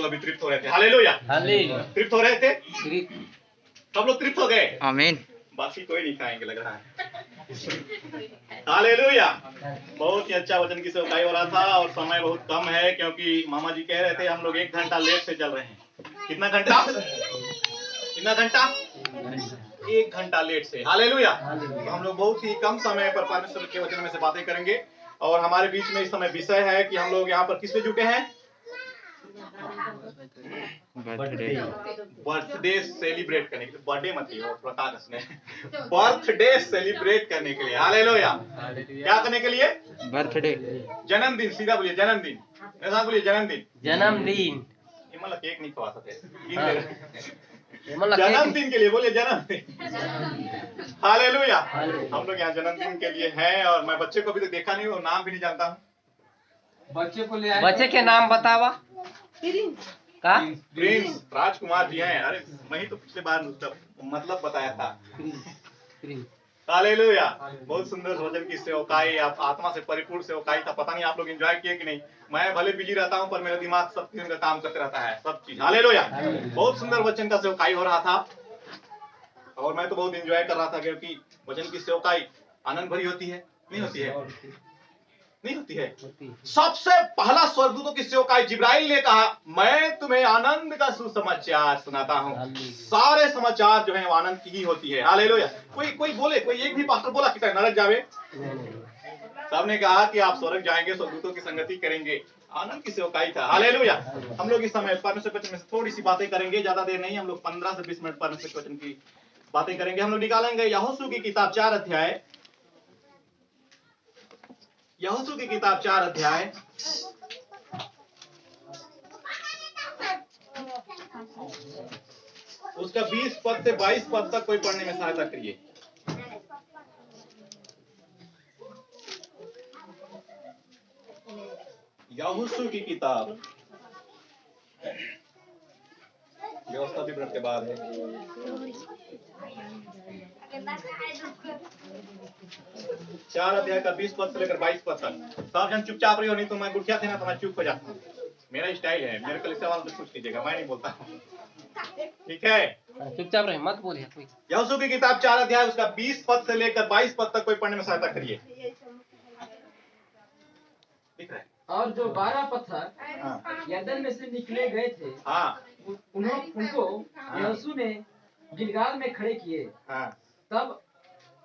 लोग अभी तृप्त हो रहे थे। हालेलुया, तृप्त हो रहे थे, सब लोग तृप्त हो गए। आमीन। बाकी कोई नहीं खाएंगे लग रहा है। हालेलुया, बहुत ही अच्छा वचन की सेवकाई हो रहा था और समय बहुत कम है क्योंकि मामा जी कह रहे थे हम लोग 1 घंटा लेट से चल रहे हैं। कितना घंटा? कितना घंटा? 1 घंटा लेट से। हालेलुया, तो हम लोग बहुत ही कम समय पर परमेश्वर के वचन में से बातें करेंगे और हमारे बीच में इस समय विषय है कि हम लोग यहाँ पर किस पे जुटे हैं? बर्थडे सेलिब्रेट करने के लिए। बर्थडे मत लियो प्रकाश ने, बर्थडे सेलिब्रेट करने के लिए। हालेलुया, क्या करने के लिए? बर्थडे, जन्मदिन। सीधा बोलिए जन्मदिन, ऐसा बोलिए जन्मदिन। जन्मदिन, मतलब केक नहीं खवा सकते, जन्मदिन जन्मदिन के लिए बोलिए जन्मदिन। हालेलुया, हम लोग यहाँ जन्मदिन के लिए हैं और मैं बच्चे को अभी तक देखा नहीं हूँ, नाम भी नहीं जानता हूँ। बच्चे के नाम बतावा का? प्रिंस राजकुमार जी हैं। अरे वही तो पिछले बार मतलब बताया था। हालेलुया, बहुत सुंदर भजन की सेवकाई, आप आत्मा से परिपूर्ण सेवकाई था। पता नहीं आप लोग एंजॉय किए कि नहीं। मैं भले बिजी रहता हूं पर मेरा दिमाग सब किस्म का काम करते रहता है, सब चीज। हालेलुया, बहुत सुंदर वचन का सेवकाई हो रहा था और मैं तो बहुत एंजॉय कर रहा था क्योंकि वचन की सेवकाई आनंद भरी होती है, नहीं होती है? नहीं होती है। सबसे पहला स्वर्गदूतों की सेवकाई जिब्राइल ने कहा मैं तुम्हें आनंद का सुसमाचार सुनाता हूँ। सारे समाचार जो है वो आनंद की ही होती है। हालेलुया, कोई बोले, कोई एक भी पास्टर बोला कि नरक जावे? सबने कहा कि आप स्वर्ग जाएंगे, स्वर्गदूतों की संगति करेंगे। आनंद की सेवकाई था। हालेलुया, हम लोग इस समय परमेश्वर के वचन में से थोड़ी सी बातें करेंगे, ज्यादा देर नहीं, हम लोग 15 से 20 मिनट परमेश्वर के वचन की बातें करेंगे। हम लोग निकालेंगे यहोशू की किताब 4 अध्याय, यहोशू की किताब 4 अध्याय उसका 20 पद से 22 पद तक कोई पढ़ने में सहायता करिए। यहोशू की किताब, व्यवस्था विवरण के बाद है। 4 अध्याय का 20 पद से लेकर 22 पद तक। सब जन चुपचाप रही हो, नहीं तो मैं गुठिया थे ना तो मैं चुप हो जाता हूँ। मेरा स्टाइल है, मेरे कलिसिया वालों से पूछ लीजिएगा, मैं नहीं बोलता हूँ, ठीक है? चुपचाप रहे, मत बोलिए कोई। यहोशू की किताब 4 अध्याय उसका 20 पद से लेकर 22 पद तक कोई पढ़ने में सहायता करिए। दिख रहा है? और जो 12 पत्थर यरदन में से निकले गए थे, उनको यहोशू ने गिलगाल में खड़े किए। तब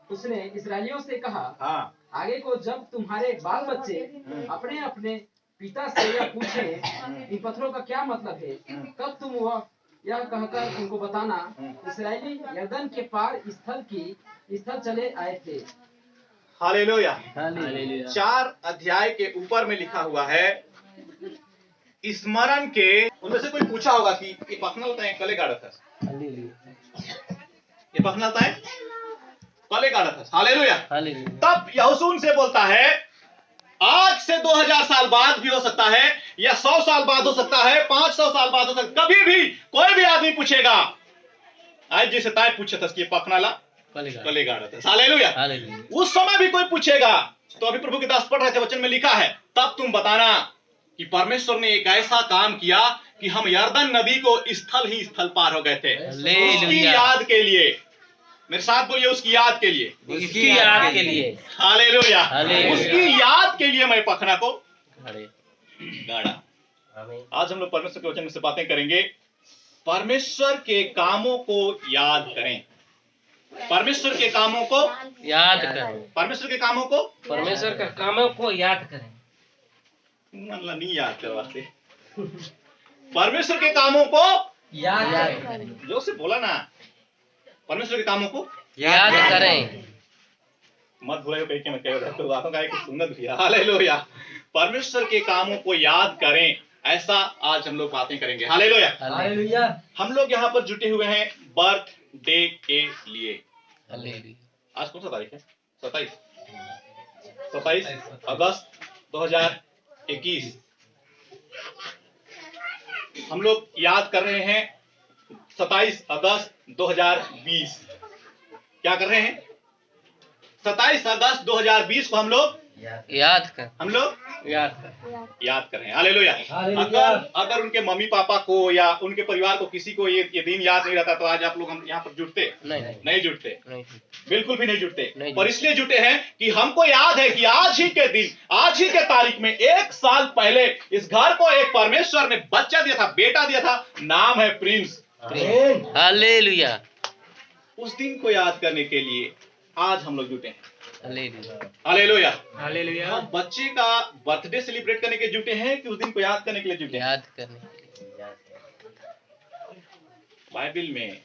उसने इस्राएलियों से कहा आगे को जब तुम्हारे बाल बच्चे अपने अपने पिता से यह पूछे इन पत्थरों का क्या मतलब है, तब तुम वह यह कहकर उनको बताना इस्राएली यरदन के पार स्थल चले आए थे। हालेलुया, 4 अध्याय के ऊपर में लिखा हुआ है स्मरण के। उनमें से कोई पूछा होगा कि ये पखनलता है कले गाड़त है, ये पखनलता है कले गाड़त है। हालेलुया, तब यहोशू से बोलता है आज से 2000 साल बाद भी हो सकता है या 100 साल बाद हो सकता है, 500 साल बाद हो सकता है, कभी भी कोई भी आदमी पूछेगा आज जैसे ताय पूछे था कि पखनाला कले गाड़त है। हालेलुया, उस समय भी कोई पूछेगा तो अभी प्रभु के दास पढ़ रहे थे, वचन में लिखा है तब तुम बताना कि परमेश्वर ने एक ऐसा काम किया कि हम यरदन नदी को स्थल ही स्थल पार हो गए थे। उसकी याद के लिए, मेरे साथ बोलिए, उसकी याद के लिए, उसकी याद के लिए। हालेलुया, उसकी याद के लिए मैं पखना को गाड़ा। आज हम लोग परमेश्वर के वचन में से बातें करेंगे। परमेश्वर के कामों को याद करें, परमेश्वर के कामों को याद करें, परमेश्वर के कामों को, परमेश्वर के कामों को याद करें। मतलब नहीं याद करवाते, परमेश्वर के कामों को याद करें। जो से बोला ना, परमेश्वर के कामों को याद करें। मत भूलिए कहीं मैं कह रहा हूं, बातों का एक सुन्नत भी है। हालेलुया, परमेश्वर के कामों को याद करें, ऐसा आज हम लोग बातें करेंगे। Hallelujah, hallelujah. हम लोग यहाँ पर जुटे हुए हैं बर्थडे के लिए। आज कौन सा तारीख है? 27 अगस्त 2021। हम लोग याद कर रहे हैं 27 अगस्त 2020। क्या कर रहे हैं? 27 अगस्त 2020 को हम लोग याद कर, हम लोग याद कर, याद करें। हालेलुया। हालेलुया। अगर उनके मम्मी पापा को या उनके परिवार को किसी को ये दिन याद नहीं रहता तो आज आप लोग हम यहाँ पर जुटते नहीं जुटते, नहीं, बिल्कुल भी नहीं जुटते। नहीं और इसलिए जुटे हैं कि हमको याद है कि आज ही के दिन, आज ही के तारीख में 1 साल पहले इस घर को एक परमेश्वर ने बच्चा दिया था, बेटा दिया था, नाम है प्रिंस। हालेलुया, उस दिन को याद करने के लिए आज हम लोग जुटे हैं। Hallelujah, hallelujah. हालेलुया। हम बच्चे का बर्थडे सेलिब्रेट करने के जुटे हैं कि उस दिन को याद करने के लिए जुटे हैं? याद करने के लिए। बाइबिल में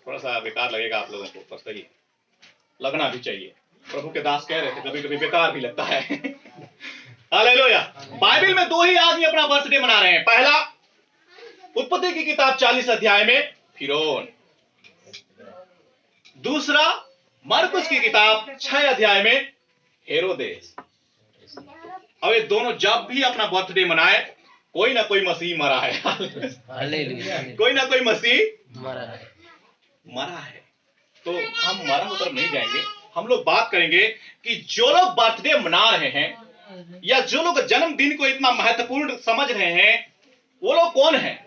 थोड़ा सा बेकार लगेगा आप लोगों को, पर सही लगना भी चाहिए। प्रभु के दास कह रहे थे कभी कभी बेकार भी लगता है। हालेलुया। बाइबिल में 2 ही आदमी अपना बर्थडे मना रहे हैं। पहला उत्पत्ति की किताब 40 अध्याय में फिरौन, दूसरा मरकुस की किताब 6 अध्याय में हेरोदेस। अब ये दोनों जब भी अपना बर्थडे मनाए, कोई ना कोई मसीह मरा है। हालेलुया, कोई ना कोई मसीह मरा है। तो हम मरा की तरफ नहीं जाएंगे। हम लोग बात करेंगे कि जो लोग बर्थडे मना रहे हैं या जो लोग जन्मदिन को इतना महत्वपूर्ण समझ रहे हैं, वो लोग कौन है?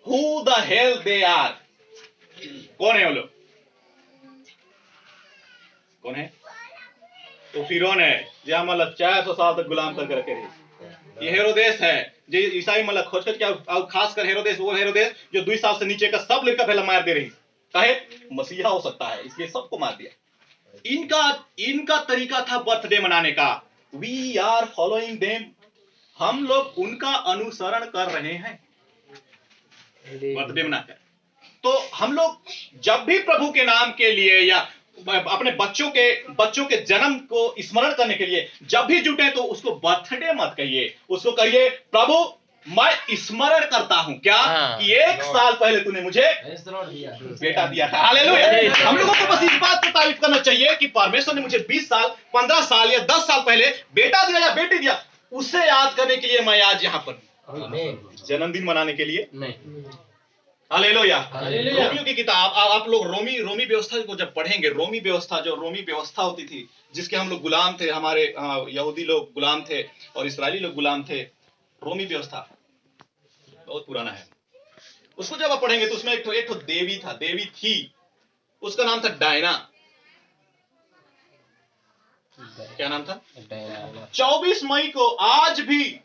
Who the hell they are? कौन है वो लोग? कौन है? तो फिरौन है जो मतलब 400 साल तक गुलाम करके रखे रहे। ये हेरोदेस है जो ईसाई मतलब खोज कर क्या, खासकर हेरोदेस, वो हेरोदेस जो 2 साल से नीचे का सब लड़का पहले मार दे रही, काहे? मसीहा हो सकता है इसलिए सबको मार दिया। इनका तरीका था बर्थडे मनाने का। वी आर फॉलोइंग देम, हम लोग उनका अनुसरण कर रहे हैं बर्थडे मनाकर। तो हम लोग जब भी प्रभु के नाम के लिए या अपने बच्चों के जन्म को स्मरण करने के लिए जब भी जुटे तो उसको बर्थडे मत कहिए, उसको कहिए प्रभु मैं स्मरण करता हूं क्या कि 1 साल पहले तूने मुझे बेटा दिया था। हालेलुया। हम लोगों को बस इस बात को तारीफ करना चाहिए कि परमेश्वर ने मुझे 20 साल 15 साल या 10 साल पहले बेटा दिया या बेटी दिया, उसे याद करने के लिए मैं आज यहाँ पर जन्मदिन मनाने के लिए नहीं। हालेलुया। रोमियो की किताब आप लोग रोमी व्यवस्था को जब पढ़ेंगे, रोमी व्यवस्था होती थी जिसके हम लोग गुलाम थे, हमारे यहूदी लोग गुलाम थे और इस्राएली लोग गुलाम थे। रोमी व्यवस्था बहुत पुराना है। उसको जब आप पढ़ेंगे तो उसमें एक देवी थी, उसका नाम था डायना। क्या नाम था? 24 मई को आज भी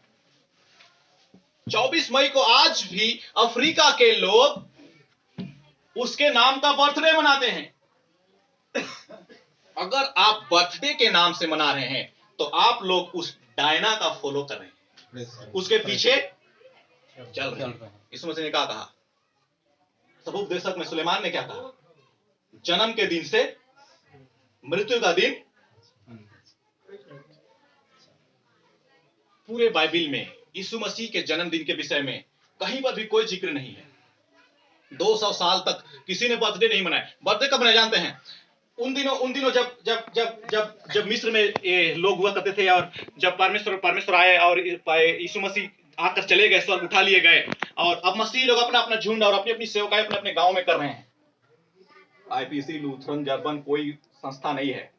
अफ्रीका के लोग उसके नाम का बर्थडे मनाते हैं। अगर आप बर्थडे के नाम से मना रहे हैं तो आप लोग उस डायना का फॉलो कर रहे हैं, उसके पीछे चल रहे हैं। यीशु मसीह ने क्या कहा? सबूपदेशक में सुलेमान ने क्या कहा? जन्म के दिन से मृत्यु का दिन। पूरे बाइबिल में यीशु मसीह के जन्मदिन के विषय में कहीं पर भी कोई जिक्र नहीं है। 200 साल तक किसी ने बर्थडे नहीं मनाया। बर्थडे कब मनाए जानते हैं? उन दिनों जब मिस्र में ये लोग हुआ करते थे और जब परमेश्वर आए और यीशु मसीह आकर चले गए, स्वर्ग उठा लिए गए और अब मसीह लोग अपना अपना झुंड और अपनी अपनी सेवकाएं अपने अपने गांव में कर रहे हैं। आईपीसी, लूथरन, जर्मन कोई संस्था नहीं है,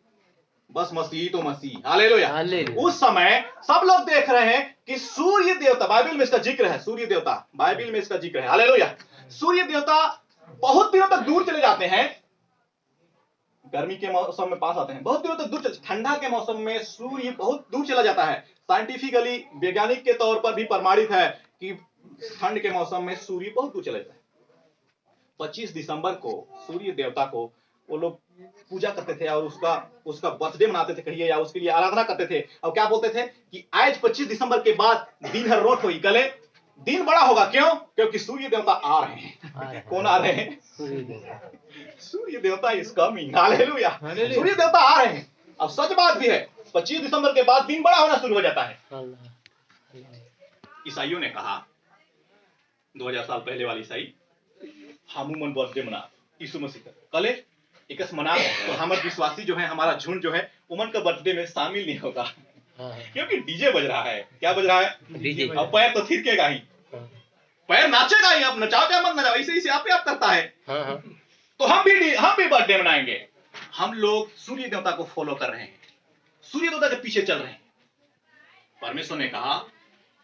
बस मसीह तो मसीह। हालेलुया। उस समय सब लोग देख रहे हैं कि सूर्य देवता, बाइबल में इसका जिक्र है, सूर्य देवता बाइबल में इसका जिक्र है। हालेलुया। सूर्य देवता बहुत दिनों तक दूर चले जाते हैं, गर्मी के मौसम में पास आते हैं, बहुत दिनों तक दूर चले। ठंडा के मौसम में सूर्य बहुत दूर चला जाता है। साइंटिफिकली, वैज्ञानिक के तौर पर भी प्रमाणित है कि ठंड के मौसम में सूर्य बहुत दूर चला जाता है। 25 दिसंबर को सूर्य देवता को वो लोग पूजा करते थे और उसका बर्थडे मनाते थे कहिए, या उसके लिए आराधना करते थे। और क्या बोलते थे कि आज 25 दिसंबर के बाद दिन हर रोट होगी, कल दिन बड़ा होगा। क्यों? क्योंकि सूर्य देवता आ रहे हैं। कौन आ रहे हैं? सूर्य देवता इज कमिंग। हालेलुया। सूर्य देवता आ रहे हैं। अब सच बात भी है, 25 दिसंबर के बाद दिन बड़ा होना शुरू हो जाता है। ईसाइयों ने कहा, 2000 साल पहले वाले ईसाई, हम उमन बर्थडे मना यीशु मसीह का कल एक मना, तो हमारे विश्वासी जो है, हमारा झुंड जो है, उमन का बर्थडे में शामिल नहीं होगा क्योंकि डीजे बज रहा है। क्या बज रहा है? डीजे। अब पैर तो थिरकेगा ही, पैर नाचेगा ही। आप नचाओ क्या मत नचाओ, इसे आप ही आप करता है। तो हम भी बर्थडे मनाएंगे। हम लोग सूर्य देवता को फॉलो कर रहे हैं, सूर्य देवता के पीछे चल रहे हैं। परमेश्वर ने कहा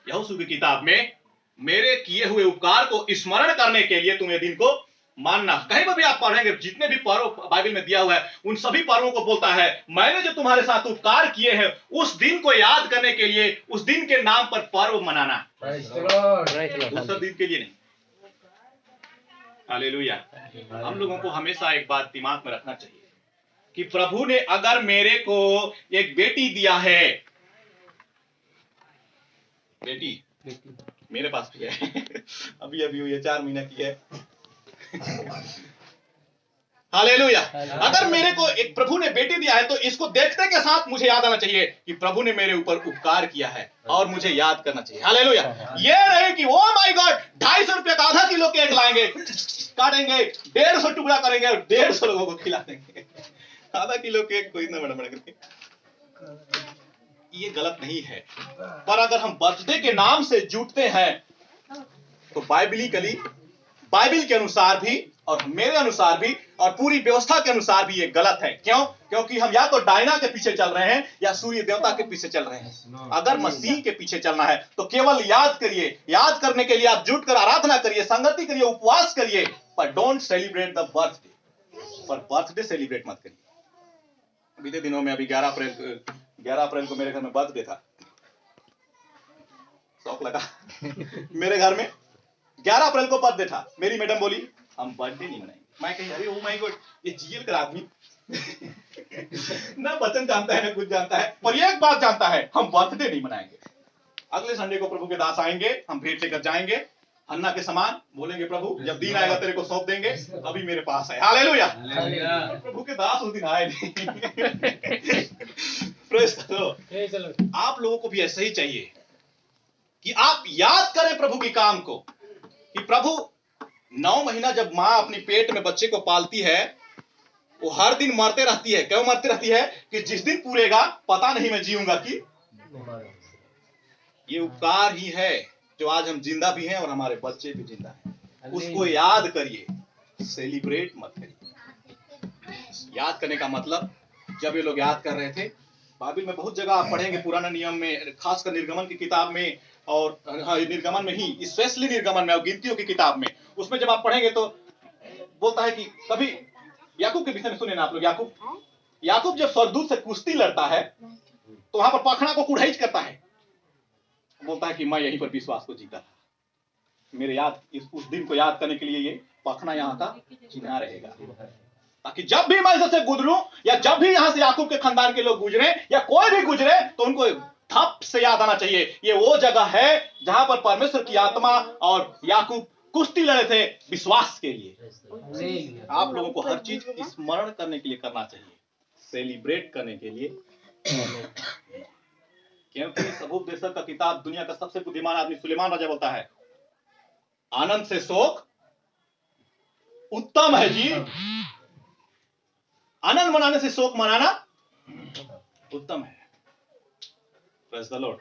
यहोशू की किताब में, मेरे किए हुए उपकार को स्मरण करने के लिए तुम ये दिन को मानना। कहीं पर भी आप पढ़ेंगे, जितने भी पर्व बाइबल में दिया हुआ है उन सभी पर्वों को बोलता है मैंने जो तुम्हारे साथ उपकार किए हैं उस दिन को याद करने के लिए, उस दिन के नाम पर पर्व मनाना, दूसरे दिन के लिए नहीं। हालेलुया। हम लोगों को हमेशा एक बात दिमाग में रखना चाहिए कि प्रभु ने अगर मेरे को एक बेटी दिया है, बेटी मेरे पास भी है अभी अभी हुई है, 4 महीने की है। हालेलुया। अगर मेरे को एक प्रभु ने बेटी दिया है तो इसको देखने के साथ मुझे याद आना चाहिए कि प्रभु ने मेरे ऊपर उपकार किया है और मुझे याद करना चाहिए। हालेलुया। ये नहीं कि ओ माय गॉड 250 रुपए का आधा किलो केक लाएंगे, काटेंगे, 150 टुकड़ा करेंगे और 150 लोगों को खिला देंगे। आधा किलो केक को इतना बड़ा बड़ा करके, ये गलत नहीं है। पर अगर हम बर्थडे के नाम से जुटते हैं तो बाइबलिकली, बाइबल के अनुसार भी और मेरे अनुसार भी और पूरी व्यवस्था के अनुसार भी ये गलत है। क्यों? क्योंकि हम या तो डायना के पीछे चल रहे हैं या सूर्य देवता के पीछे चल रहे हैं। अगर मसीह के पीछे चलना है तो केवल याद करिए, याद करने के लिए आप जुट कर आराधना करिए, संगति करिए, उपवास करिए, पर डोंट सेलिब्रेट द बर्थडे। पर बर्थडे सेलिब्रेट मत करिए। बीते दिनों में अभी 11 अप्रैल को मेरे घर में बर्थडे था। शौक लगा मेरे घर में 11 अप्रैल को बर्थडे था। मेरी मैडम बोली हम बर्थडे नहीं मनाएंगे। मैं कही अरे ओ माय गॉड, ये जीएल का आदमी ना वचन जानता है ना कुछ जानता है, पर एक बात जानता है, हम बर्थडे नहीं मनाएंगे। अगले संडे को प्रभु के दास आएंगे, हम भेंट लेकर जाएंगे, हन्ना के समान बोलेंगे प्रभु जब दिन आएगा तेरे को सौंप देंगे, अभी मेरे पास है। हालेलुया। प्रभु के दास उस दिन आए नहीं। Praise the Lord. आप लोगों को भी ऐसा ही चाहिए कि आप याद करें प्रभु के काम को, कि प्रभु 9 महीना जब मां अपनी पेट में बच्चे को पालती है वो हर दिन मरते रहती है। क्यों मरती रहती है? कि जिस दिन पूरेगा पता नहीं मैं जीऊंगा कि। ये उपकार ही है जो आज हम जिंदा भी हैं और हमारे बच्चे भी जिंदा हैं। उसको याद करिए, सेलिब्रेट मत करिए। याद करने का मतलब, जब ये लोग याद कर रहे थे, बाइबल में बहुत जगह आप पढ़ेंगे पुराना नियम में, खासकर निर्गमन की किताब में और निर्गमन में ही, स्पेशली निर्गमन में और गिनतियों की किताब में, उसमें जब आप पढ़ेंगे तो बोलता है कि कभी याकूब के विषय में सुने ना आप लोग। याकूब जब स्वर्गदूत से कुश्ती लड़ता है तो वहां पर पखड़ा को कुढ़ाइच करता है, बोलता है कि मैं यहीं पर विश्वास को जीता था। मेरे याद उस दिन को याद करने के लिए ये पखड़ा यहाँ का चिन्ह रहेगा, ताकि जब भी मैं इधर से गुजरूं या जब भी यहां से याकूब के खानदान के लोग गुजरे या कोई भी गुजरे तो उनको थप से याद आना चाहिए, ये वो जगह है जहां पर परमेश्वर की आत्मा और याकूब कुश्ती लड़े थे विश्वास के लिए। आप लोगों को हर चीज स्मरण करने के लिए करना चाहिए, सेलिब्रेट करने के लिए। क्योंकि सभुपदेशक का किताब, दुनिया का सबसे बुद्धिमान आदमी सुलेमान राजा बोलता है, आनंद से शोक उत्तम है जी। आनंद मनाने से शोक मनाना उत्तम है। Praise the Lord.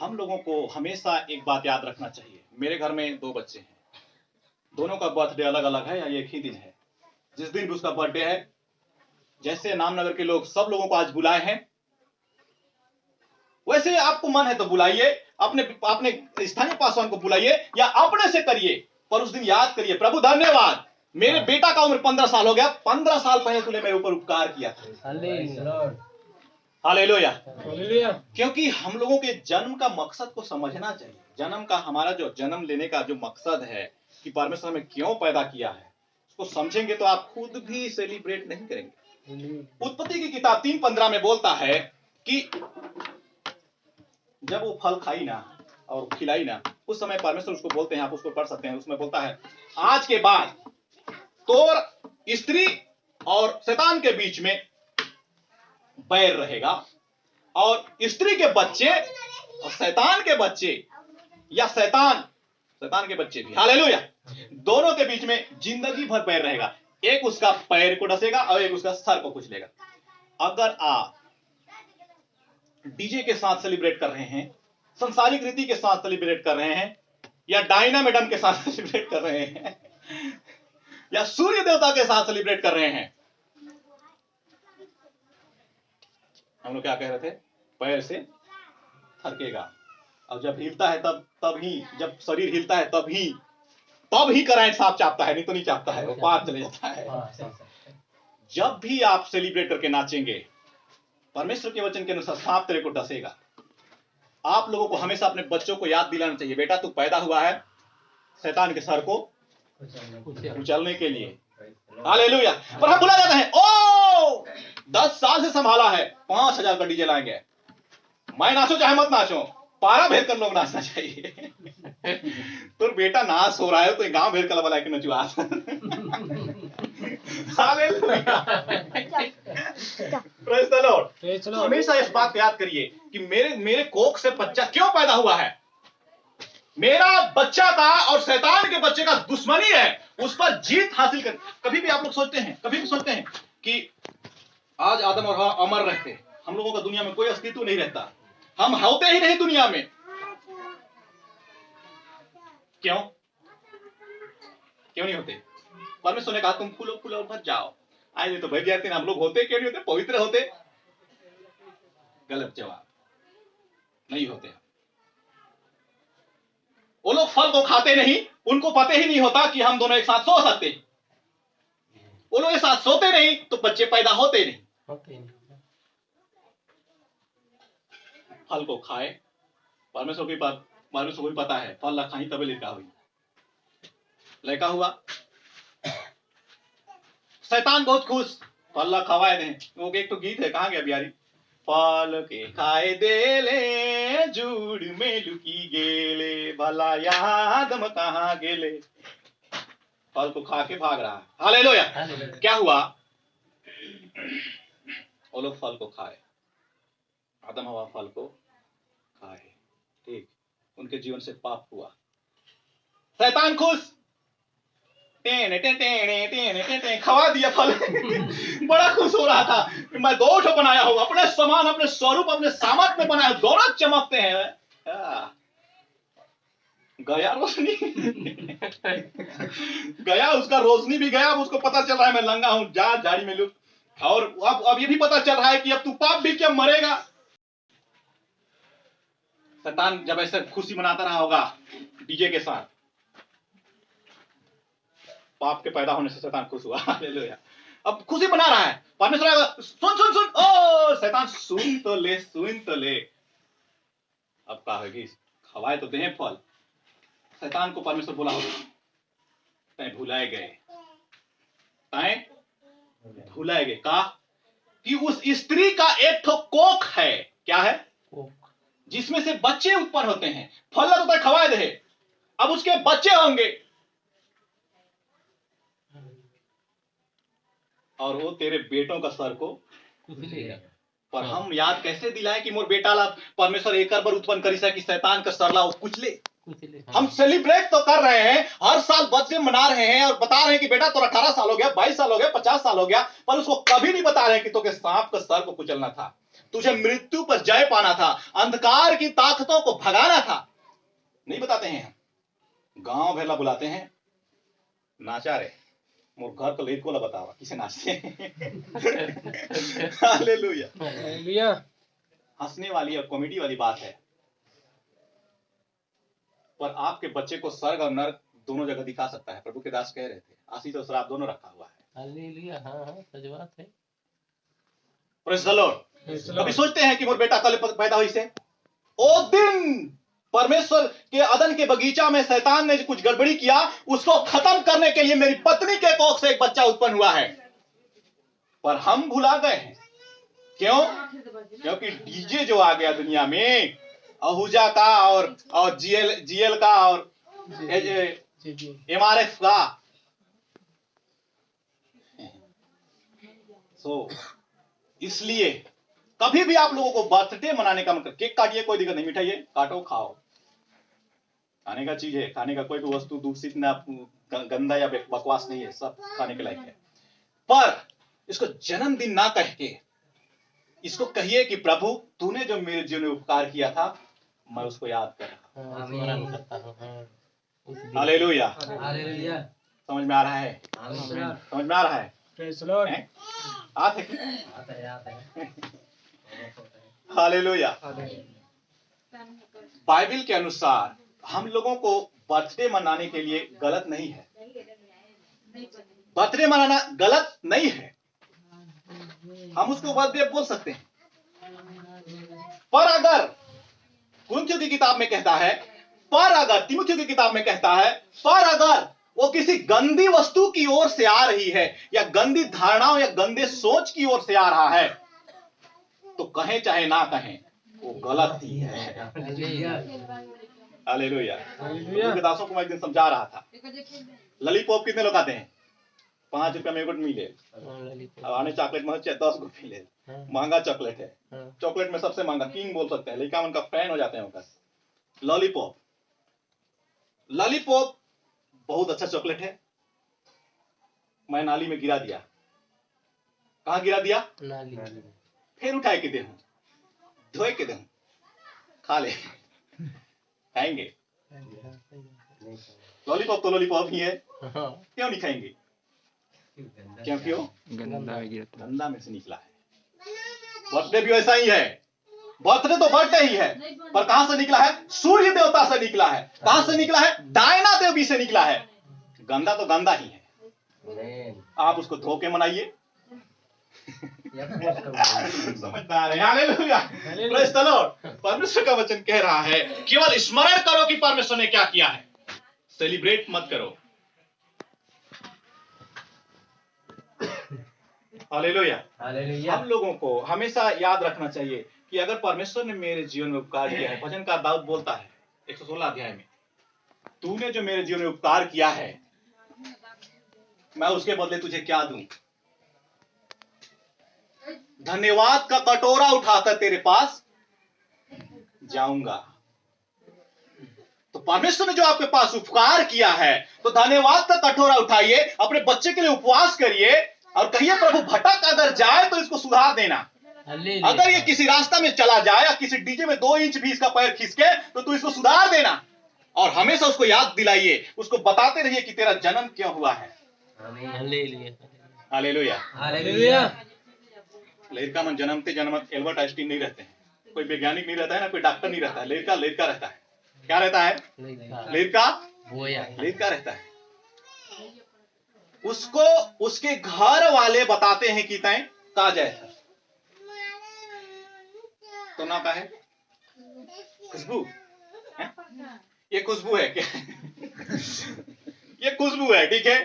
हम लोगों को हमेशा एक बात याद रखना चाहिए। मेरे घर में 2 बच्चे हैं, दोनों का बर्थडे अलग अलग है या एक ही दिन है। जिस दिन भी उसका बर्थडे है, जैसे नामनगर के लोग सब लोगों को आज बुलाए हैं, वैसे आपको मन है तो बुलाइए, अपने स्थानीय पासवान को बुलाइए या अपने से करिए, पर उस दिन याद करिए प्रभु धन्यवाद, मेरे बेटा का उम्र 15 साल हो गया, 15 साल पहले तूने मेरे ऊपर उपकार किया था। हालेलुया। क्योंकि हम लोगों के जन्म का मकसद को समझना चाहिए। जन्म का, हमारा जो जन्म लेने का जो मकसद है कि परमेश्वर हमें क्यों पैदा किया है, उसको समझेंगे तो आप खुद भी सेलिब्रेट नहीं करेंगे। उत्पत्ति की किताब 3:15 में बोलता है कि जब वो फल खाई ना और खिलाई ना, उस समय परमेश्वर उसको बोलते हैं, आप उसको पढ़ सकते हैं, उसमें बोलता है आज के बाद तोर स्त्री और शैतान के बीच में बैर रहेगा और स्त्री के बच्चे और शैतान के बच्चे या शैतान के बच्चे भी, हालेलुया, दोनों के बीच में जिंदगी भर बैर रहेगा। एक उसका पैर को डसेगा और एक उसका सर को कुचलेगा। अगर आप डीजे के साथ सेलिब्रेट कर रहे हैं, संसारिक रीति के साथ सेलिब्रेट कर रहे हैं, या डायनामिडम के साथ सेलिब्रेट कर रहे हैं, या सूर्य देवता के साथ सेलिब्रेट कर रहे हैं, हम लोग क्या कह रहे थे, पैर से थकेगा। और जब हिलता है तब ही, जब शरीर हिलता है तब ही कराएं सांप चापता है, नहीं तो नहीं चापता है, वो पार चले जाता है। जब भी आप सेलिब्रेट करके नाचेंगे, परमेश्वर के वचन के अनुसार सांप तेरे को डसेगा। आप लोगों को हमेशा अपने बच्चों को याद दिलाना चाहिए, बेटा तू पैदा हुआ है शैतान के सर को कुचलने के लिए। हालेलुया। पर हम भुला जाते हैं, ओ 10 साल से संभाला है, 5000 का डीजे लाएंगे, मैं नाचो चाहे मत नाचो, पारा भेद कर लोग नाचना चाहिए। तो बेटा नाच हो रहा है तो गांव भेद कर वाला के नचुआ। Praise the Lord. हमेशा इस बात को याद करिए कि मेरे कोख से बच्चा क्यों पैदा हुआ है। मेरा बच्चा का और शैतान के बच्चे का दुश्मनी है, उस पर जीत हासिल कर। कभी भी आप लोग सोचते हैं कि आज आदम और हवा अमर रहते, हम लोगों का दुनिया में कोई अस्तित्व नहीं रहता, हम होते ही नहीं दुनिया में। क्यों नहीं होते? परमेश्वर ने कहा तुम फूलो फूलो और भर जाओ। आज तो भर जाते हैं, हम लोग होते क्यों नहीं होते? पवित्र होते? गलत जवाब, नहीं होते। वो लोग फल को खाते नहीं, उनको पता ही नहीं होता कि हम दोनों एक साथ सो सकते। वो लोग एक साथ सोते नहीं तो बच्चे पैदा होते नहीं। फल को खाए, परमेश्वर को भी पता है, फल खाई तबे लड़का हुई, लड़का हुआ। शैतान बहुत खुश, फल खवाए दे। वो एक तो गीत है, कहाँ गया बिहारी? फल के खाए दे ले, जूड़ में लुकी गेले, भला यादम कहाँ गेले। फल को खा के भाग रहा है। हालेलुया। क्या हुआ? वो लोग फल को खाए, आदम हवा फल को खाए, ठीक, उनके जीवन से पाप हुआ। शैतान खुश, खवा दिया फल। बड़ा खुश हो रहा था, मैं 2 बनाया हूं, अपने समान, अपने स्वरूप, अपने सामर्थ में बनाया, दोनों चमकते हैं। गया रोशनी। गया उसका रोशनी भी गया। अब उसको पता चल रहा है मैं नंगा हूं, जा झाड़ी में लुक। और अब ये भी पता चल रहा है कि अब तू पाप भी क्या मरेगा। शैतान जब ऐसे खुशी मनाता रहा होगा डीजे के साथ, पाप के पैदा होने से शैतान खुश हुआ। हालेलुया। अब खुशी मना रहा है। परमेश्वर सुन सुन सुन, ओ शैतान सुन तो ले। अब कहा है कि खवाए तो दे फल। शैतान को परमेश्वर बोला होगा, तय भुलाए गए, कहा कि उस स्त्री का एक ठो कोख है। क्या है? जिसमें से बच्चे उत्पन्न होते हैं। फल तो तय खवाए दे, अब उसके बच्चे होंगे और वो तेरे बेटों का सर को कुचलेगा। पर हम याद कैसे दिलाए कि मोर बेटा ला परमेश्वर एक बार उत्पन्न करी कि शैतान का सर ला कुचले। हम सेलिब्रेट तो कर रहे हैं, हर साल बर्थडे मना रहे हैं और बता रहे हैं कि बेटा तो 18 साल हो गया, 22 साल हो गया, 50 साल हो गया, पर उसको कभी नहीं बता रहे कि तो के सांप का सर को कुचलना था, तुझे मृत्यु पर जय पाना था, अंधकार की ताकतों को भगाना था। नहीं बताते हैं। गांव भेला बुलाते हैं, नाचा रे मोर घर को लेट को बतावा किसे नाचते। हालेलुया। हालेलुया। हंसने वाली और कॉमेडी वाली बात है, पर आपके बच्चे को स्वर्ग और नरक दोनों जगह दिखा सकता है। प्रभु के दास कह रहे थे, आशीष और श्राप दोनों रखा हुआ है। हालेलुया। हाँ, सच बात है। Praise the Lord. कभी सोचते हैं कि मोर बेटा कल पैदा हुई से? ओ दिन परमेश्वर के अदन के बगीचा में शैतान ने कुछ गड़बड़ी किया, उसको खत्म करने के लिए मेरी पत्नी के कोख से एक बच्चा उत्पन्न हुआ है, पर हम भुला गए हैं। क्यों? क्योंकि डीजे जो आ गया दुनिया में, अहूजा का और जीएल का और एमआरएफ का। इसलिए कभी भी आप लोगों को बर्थडे मनाने का मतलब, केक काटिए कोई दिक्कत नहीं, मिठाई काटो खाओ, खाने का चीज है, खाने का कोई भी वस्तु दूषित ना गंदा या बकवास नहीं है, सब खाने के लायक है। पर इसको जन्मदिन ना कह के इसको कहिए कि प्रभु तूने जो मेरे जीवन में उपकार किया था, मैं उसको याद कर रहा हूं। हालेलुया। समझ में आ रहा है? समझ में आ रहा है? आता है। हालेलुया। बाइबल के अनुसार हम लोगों को बर्थडे मनाने के लिए गलत नहीं है। बर्थडे मनाना गलत नहीं है, हम उसको बर्थडे बोल सकते हैं। पर अगर कुरिन्थियों की किताब में कहता है, पर अगर तीमुथियों की किताब में कहता है, पर अगर वो किसी गंदी वस्तु की ओर से आ रही है या गंदी धारणाओं या गंदे सोच की ओर से आ रहा है, तो कहें चाहे ना कहें, वो गलत ही है। हालेलुया। उनके दासों को मैं एक दिन समझा रहा था, लॉलीपॉप कितने लोग आते हैं? 5 रुपया में एक मिले, अब आने चॉकलेट में 10 को मिले, महंगा चॉकलेट है। चॉकलेट में सबसे महंगा किंग बोल सकते हैं, लेकिन उनका फैन हो जाते हैं उनका। लॉलीपॉप, लॉलीपॉप बहुत अच्छा चॉकलेट है। मैं नाली में गिरा दिया। कहां गिरा दिया? नाली। फिर उठाए के दे, धोए के दे, खा ले, खाएंगे। लॉलीपॉप तो लॉलीपॉप ही है, क्यों नहीं खाएंगे? क्योंकि वो गंदा में से निकला है। बर्थडे भी वैसा ही है, बर्थडे तो बर्थडे ही है, पर कहां से निकला है? सूर्य देवता से निकला है। कहां से निकला है? डायना देवी से निकला है। गंदा तो गंदा ही है, आप उसको धो के मनाइए। समझदार है। Hallelujah, praise the Lord. परमेश्वर का वचन कह रहा है, केवल स्मरण करो कि परमेश्वर ने क्या किया है, सेलिब्रेट मत करो। हालेलुया। हम लोगों को हमेशा याद रखना चाहिए कि अगर परमेश्वर ने मेरे जीवन में उपकार किया है, भजनकार दाऊद बोलता है 116 अध्याय में, तूने जो मेरे जीवन में उपकार किया है, मैं उसके बदले तुझे क्या दूं? धन्यवाद का कटोरा उठाकर तेरे पास जाऊंगा। तो परमेश्वर ने जो आपके पास उपकार किया है, तो धन्यवाद का कटोरा उठाइए, अपने बच्चे के लिए उपवास करिए और कहिए, प्रभु भटक अगर जाए तो इसको सुधार देना। अगर ये किसी रास्ता में चला जाए या किसी डीजे में 2 इंच भी इसका पैर खिसके, तो तू इसको सुधार देना। और हमेशा उसको याद दिलाइए, उसको बताते रहिए कि तेरा जन्म क्यों हुआ है। हालेलुया। लड़का मन जन्मते जन्मत एल्बर्ट आइंस्टीन नहीं रहते हैं, कोई वैज्ञानिक नहीं रहता है ना, कोई डॉक्टर नहीं रहता है। लड़का लड़का रहता है। क्या रहता है? लड़का रहता है। उसको उसके घर वाले बताते हैं कि तय का जैसा तो ना का है खुशबू है? ये खुशबू है क्या? ये खुशबू है, ठीक है,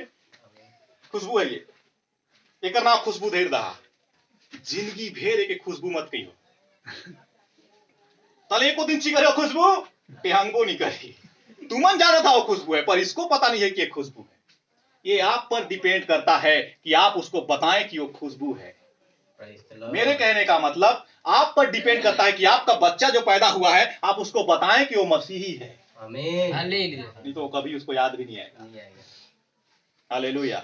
खुशबू है। ये करना खुशबू धेर रहा जिंदगी भेर एक खुशबू मत कही हो। तले को दिन ची करे खुशबू पेहंगो नहीं करी, तुमन जाना था वो खुशबू है, पर इसको पता नहीं है कि ये खुशबू है। ये आप पर डिपेंड करता है कि आप उसको बताएं कि वो खुशबू है। मेरे कहने का मतलब आप पर डिपेंड करता है कि आपका बच्चा जो पैदा हुआ है, आप उसको बताएं कि वो मसीही है। नहीं तो कभी उसको याद भी नहीं आएगा। हालेलुया।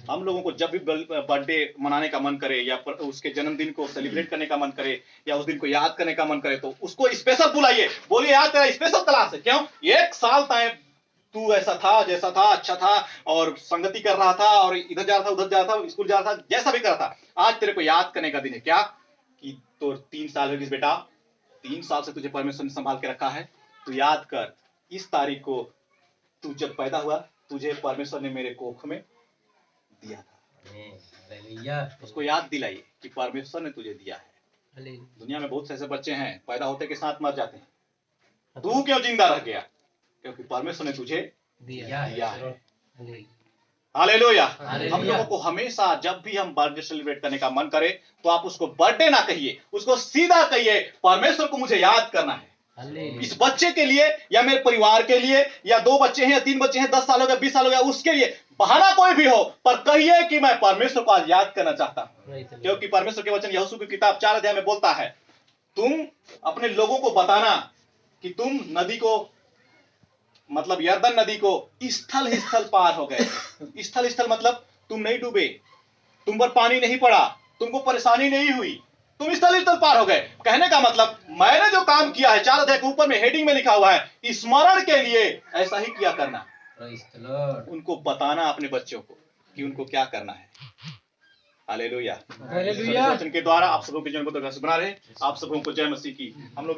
हम लोगों को जब भी बर्थडे मनाने का मन करे या उसके जन्मदिन को सेलिब्रेट करने का मन करे या उस दिन को याद करने का मन करे, तो उसको स्पेशल बुलाइए, बोलिए यार तेरा स्पेशल क्लास है। क्यों? 1 साल तक तू ऐसा था, जैसा था, अच्छा था और संगति कर रहा था और इधर जा रहा था, उधर जा रहा था, स्कूल जा रहा था, जैसा भी कर रहा था, आज तेरे को याद करने का दिन है। क्या कि तो 3 साल हो गए बेटा, 3 साल से तुझे परमेश्वर ने संभाल के रखा है, तू याद कर इस तारीख को तू जब पैदा हुआ, तुझे परमेश्वर ने मेरे कोख में दिया था। उसको याद दिलाइए कि परमेश्वर ने तुझे दिया है। दुनिया में बहुत से ऐसे बच्चे हैं पैदा होते के साथ मर जाते हैं, तू क्यों जिंदा रह गया? क्योंकि परमेश्वर ने तुझे दिया है। हालेलुया। हम लोगों को हमेशा जब भी हम बर्थडे सेलिब्रेट करने का मन करे, तो आप उसको बर्थडे ना कहिए, उसको सीधा कहिए, परमेश्वर को मुझे याद करना है। इस बच्चे के लिए या मेरे परिवार के लिए, या 2 बच्चे हैं या 3 बच्चे हैं, 10 साल हो गया, 20 साल हो गया, उसके लिए बहाना कोई भी हो, पर कहिए कि मैं परमेश्वर को आज याद करना चाहता हूं। क्योंकि परमेश्वर के वचन यहोशू की किताब 4 अध्याय में बोलता है, तुम अपने लोगों को बताना कि तुम नदी को, मतलब यरदन नदी को स्थल स्थल पार हो गए। स्थल स्थल मतलब तुम नहीं डूबे, तुम पर पानी नहीं पड़ा, तुमको परेशानी नहीं हुई, तुम स्थल स्थल पार हो गए। कहने का मतलब मैंने जो काम किया है, 4 अध्याय के ऊपर में हेडिंग में लिखा हुआ है, स्मरण के लिए ऐसा ही किया करना। उनको बताना अपने बच्चों को कि उनको क्या करना है। हालेलुया। हालेलुया। वचन के द्वारा आप सबों के जीवन को तो बना रहे। आप सबों को जय मसीह की। हम लोग